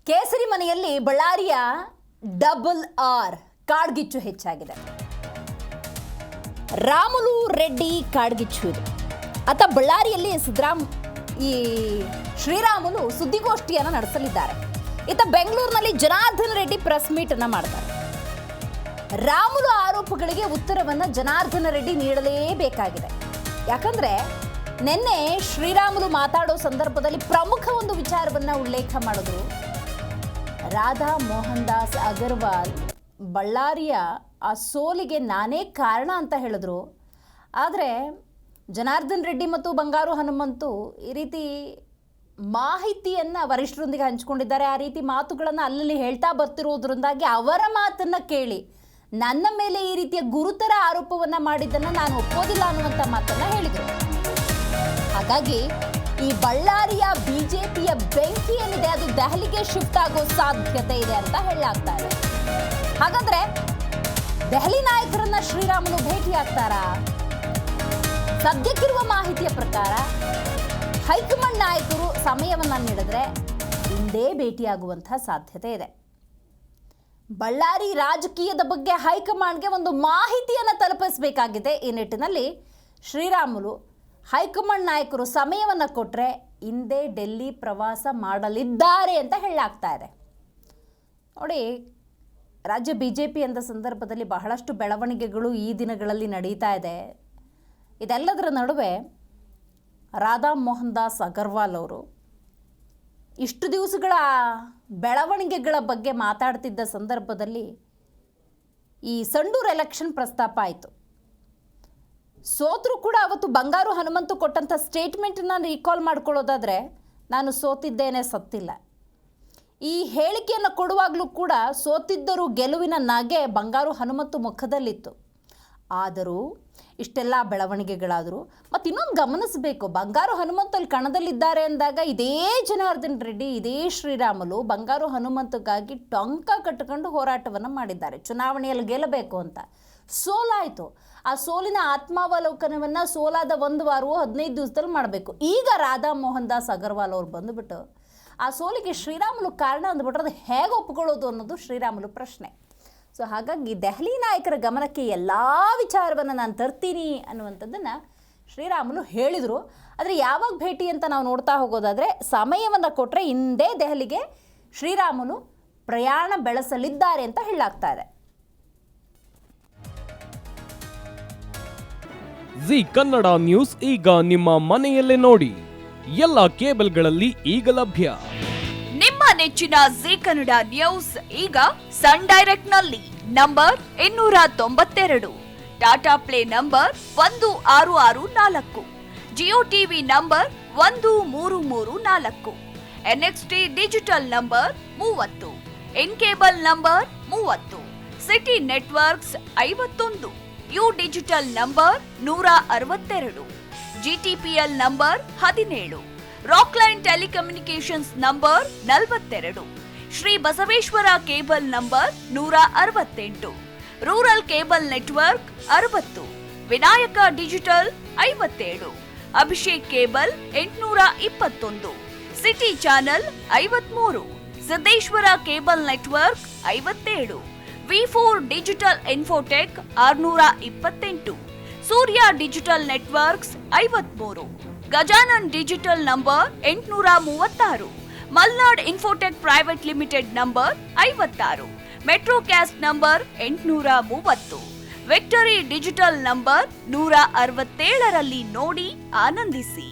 ಕೇಸರಿ ಮನೆಯಲ್ಲಿ ಬಳ್ಳಾರಿಯ ಡಬಲ್ ಆರ್ ಕಾಡ್ಗಿಚ್ಚು ಹೆಚ್ಚಾಗಿದೆ. ರಾಮುಲು ರೆಡ್ಡಿ ಕಾಡ್ಗಿಚ್ಚು ಇದು. ಆತ ಬಳ್ಳಾರಿಯಲ್ಲಿ ಶ್ರೀರಾಮುಲು ಸುದ್ದಿಗೋಷ್ಠಿಯನ್ನು ನಡೆಸಲಿದ್ದಾರೆ. ಈತ ಬೆಂಗಳೂರಿನಲ್ಲಿ ಜನಾರ್ದನ ರೆಡ್ಡಿ ಪ್ರೆಸ್ ಮೀಟ್ ಅನ್ನು ಮಾಡ್ತಾರೆ. ರಾಮುಲು ಆರೋಪಗಳಿಗೆ ಉತ್ತರವನ್ನು ಜನಾರ್ದನ ರೆಡ್ಡಿ ನೀಡಲೇಬೇಕಾಗಿದೆ. ಯಾಕಂದ್ರೆ ನಿನ್ನೆ ಶ್ರೀರಾಮುಲು ಮಾತಾಡೋ ಸಂದರ್ಭದಲ್ಲಿ ಪ್ರಮುಖ ಒಂದು ವಿಚಾರವನ್ನ ಉಲ್ಲೇಖ ಮಾಡಿದ್ರು. ರಾಧಾ ಮೋಹನ್ ದಾಸ್ ಅಗರ್ವಾಲ್ ಬಳ್ಳಾರಿಯ ಆ ಸೋಲಿಗೆ ನಾನೇ ಕಾರಣ ಅಂತ ಹೇಳಿದ್ರು. ಆದರೆ ಜನಾರ್ದನ್ ರೆಡ್ಡಿ ಮತ್ತು ಬಂಗಾರು ಹನುಮಂತು ಈ ರೀತಿ ಮಾಹಿತಿಯನ್ನು ವರಿಷ್ಠರೊಂದಿಗೆ ಹಂಚಿಕೊಂಡಿದ್ದಾರೆ. ಆ ರೀತಿ ಮಾತುಗಳನ್ನು ಅಲ್ಲಲ್ಲಿ ಹೇಳ್ತಾ ಬರ್ತಿರೋದ್ರಿಂದಾಗಿ ಅವರ ಮಾತನ್ನು ಕೇಳಿ ನನ್ನ ಮೇಲೆ ಈ ರೀತಿಯ ಗುರುತರ ಆರೋಪವನ್ನು ಮಾಡಿದ್ದನ್ನು ನಾನು ಒಪ್ಪೋದಿಲ್ಲ ಅನ್ನುವಂಥ ಮಾತನ್ನು ಹೇಳಿದರು. ಹಾಗಾಗಿ ಈ ಬಳ್ಳಾರಿಯ ಬಿಜೆಪಿಯ ಬೆಂಕಿ ಏನಿದೆ ಅದು ದೆಹಲಿಗೆ ಶಿಫ್ಟ್ ಆಗೋ ಸಾಧ್ಯತೆ ಇದೆ ಅಂತ ಹೇಳಲಾಗ್ತಾ ಇದೆ. ಹಾಗಾದ್ರೆ ದೆಹಲಿ ನಾಯಕರನ್ನ ಶ್ರೀರಾಮುಲು ಭೇಟಿ ಆಗ್ತಾರಾ? ಸದ್ಯಕ್ಕಿರುವ ಮಾಹಿತಿಯ ಪ್ರಕಾರ ಹೈಕಮಾಂಡ್ ನಾಯಕರು ಸಮಯವನ್ನ ನೀಡಿದ್ರೆ ಹಿಂದೆ ಭೇಟಿಯಾಗುವಂತಹ ಸಾಧ್ಯತೆ ಇದೆ. ಬಳ್ಳಾರಿ ರಾಜಕೀಯದ ಬಗ್ಗೆ ಹೈಕಮಾಂಡ್ಗೆ ಒಂದು ಮಾಹಿತಿಯನ್ನು ತಲುಪಿಸಬೇಕಾಗಿದೆ. ಈ ನಿಟ್ಟಿನಲ್ಲಿ ಶ್ರೀರಾಮುಲು ಹೈಕಮಾಂಡ್ ನಾಯಕರು ಸಮಯವನ್ನು ಕೊಟ್ಟರೆ ಹಿಂದೆ ಡೆಲ್ಲಿ ಪ್ರವಾಸ ಮಾಡಲಿದ್ದಾರೆ ಅಂತ ಹೇಳಲಾಗ್ತಾ ಇದೆ. ನೋಡಿ, ರಾಜ್ಯ ಬಿಜೆಪಿ ಅಂದ ಸಂದರ್ಭದಲ್ಲಿ ಬಹಳಷ್ಟು ಬೆಳವಣಿಗೆಗಳು ಈ ದಿನಗಳಲ್ಲಿ ನಡೀತಾ ಇದೆ. ಇದೆಲ್ಲದರ ನಡುವೆ ರಾಧಾ ಮೋಹನ್ ದಾಸ್ ಅಗರ್ವಾಲ್ ಅವರು ಇಷ್ಟು ದಿವಸಗಳ ಬೆಳವಣಿಗೆಗಳ ಬಗ್ಗೆ ಮಾತಾಡ್ತಿದ್ದ ಸಂದರ್ಭದಲ್ಲಿ ಈ ಸಂಡೂರು ಎಲೆಕ್ಷನ್ ಪ್ರಸ್ತಾಪ ಆಯಿತು. ಸೋತರೂ ಕೂಡ ಅವತ್ತು ಬಂಗಾರು ಹನುಮಂತು ಕೊಟ್ಟಂಥ ಸ್ಟೇಟ್ಮೆಂಟನ್ನು ರೀಕಾಲ್ ಮಾಡ್ಕೊಳ್ಳೋದಾದರೆ ನಾನು ಸೋತಿದ್ದೇನೆ, ಸತ್ತಿಲ್ಲ. ಈ ಹೇಳಿಕೆಯನ್ನು ಕೊಡುವಾಗಲೂ ಕೂಡ ಸೋತಿದ್ದರೂ ಗೆಲುವಿನ ನಗೆ ಬಂಗಾರು ಹನುಮಂತು ಮುಖದಲ್ಲಿತ್ತು. ಆದರೂ ಇಷ್ಟೆಲ್ಲ ಬೆಳವಣಿಗೆಗಳಾದರೂ ಮತ್ತು ಇನ್ನೊಂದು ಗಮನಿಸಬೇಕು, ಬಂಗಾರು ಹನುಮಂತಲ್ಲಿ ಕಣದಲ್ಲಿದ್ದಾರೆ ಅಂದಾಗ ಇದೇ ಜನಾರ್ದನ್ ರೆಡ್ಡಿ ಇದೇ ಶ್ರೀರಾಮುಲು ಬಂಗಾರು ಹನುಮಂತಕ್ಕಾಗಿ ಟೊಂಕ ಕಟ್ಟಿಕೊಂಡು ಹೋರಾಟವನ್ನು ಮಾಡಿದ್ದಾರೆ. ಚುನಾವಣೆಯಲ್ಲಿ ಗೆಲ್ಲಬೇಕು ಅಂತ ಸೋಲಾಯಿತು. ಆ ಸೋಲಿನ ಆತ್ಮಾವಲೋಕನವನ್ನು ಸೋಲಾದ 1 ವಾರವೋ 15 ದಿವಸದಲ್ಲಿ ಮಾಡಬೇಕು. ಈಗ ರಾಧಾ ಮೋಹನ್ ದಾಸ್ ಅಗರ್ವಾಲ್ ಅವ್ರು ಬಂದುಬಿಟ್ಟು ಆ ಸೋಲಿಗೆ ಶ್ರೀರಾಮುಲು ಕಾರಣ ಅಂದ್ಬಿಟ್ರೆ ಅದು ಹೇಗೆ ಒಪ್ಕೊಳ್ಳೋದು ಅನ್ನೋದು ಶ್ರೀರಾಮುಲು ಪ್ರಶ್ನೆ. ಸೊ ಹಾಗಾಗಿ ದೆಹಲಿ ನಾಯಕರ ಗಮನಕ್ಕೆ ಎಲ್ಲ ವಿಚಾರವನ್ನು ನಾನು ತರ್ತೀನಿ ಅನ್ನುವಂಥದ್ದನ್ನು ಶ್ರೀರಾಮುಲು ಹೇಳಿದರು. ಆದರೆ ಯಾವಾಗ ಭೇಟಿ ಅಂತ ನಾವು ನೋಡ್ತಾ ಹೋಗೋದಾದರೆ ಸಮಯವನ್ನು ಕೊಟ್ಟರೆ ಹಿಂದೆ ದೆಹಲಿಗೆ ಶ್ರೀರಾಮುಲು ಪ್ರಯಾಣ ಬೆಳೆಸಲಿದ್ದಾರೆ ಅಂತ ಹೇಳಲಾಗ್ತಾ ಇದೆ. ಜಿ ಕನ್ನಡ ನ್ಯೂಸ್ ಈಗ ನಿಮ್ಮ ಮನೆಯಲ್ಲೇ ನೋಡಿ. ಎಲ್ಲ ಕೇಬಲ್ಗಳಲ್ಲಿ ಈಗ ಲಭ್ಯ. ನಿಮ್ಮ ನೆಚ್ಚಿನ ಜಿ ಕನ್ನಡ ನ್ಯೂಸ್ ಈಗ ಸನ್ ಡೈರೆಕ್ಟ್ ನಲ್ಲಿ number 292, Tata Play number 1664, Jio TV number 1334, NXT Digital number 30, In Cable number 30, City Networks 51, U Digital number 162, GTPL number 17, Rockline Telecommunications number 42, Shri Basaveshwara Cable number 168, Rural Cable Network 60, Vinayaka Digital 57, Abhishek Cable 821, City Channel 53, Siddeshwara Cable Network 57, ವಿ4 Digital Infotech 628, Surya Digital Networks 53, Gajanan digital number 836, Malnad Infotech Private Limited number 56, Metrocast number 830, Victory Digital number 167ರಲ್ಲಿ ನೋಡಿ ಆನಂದಿಸಿ.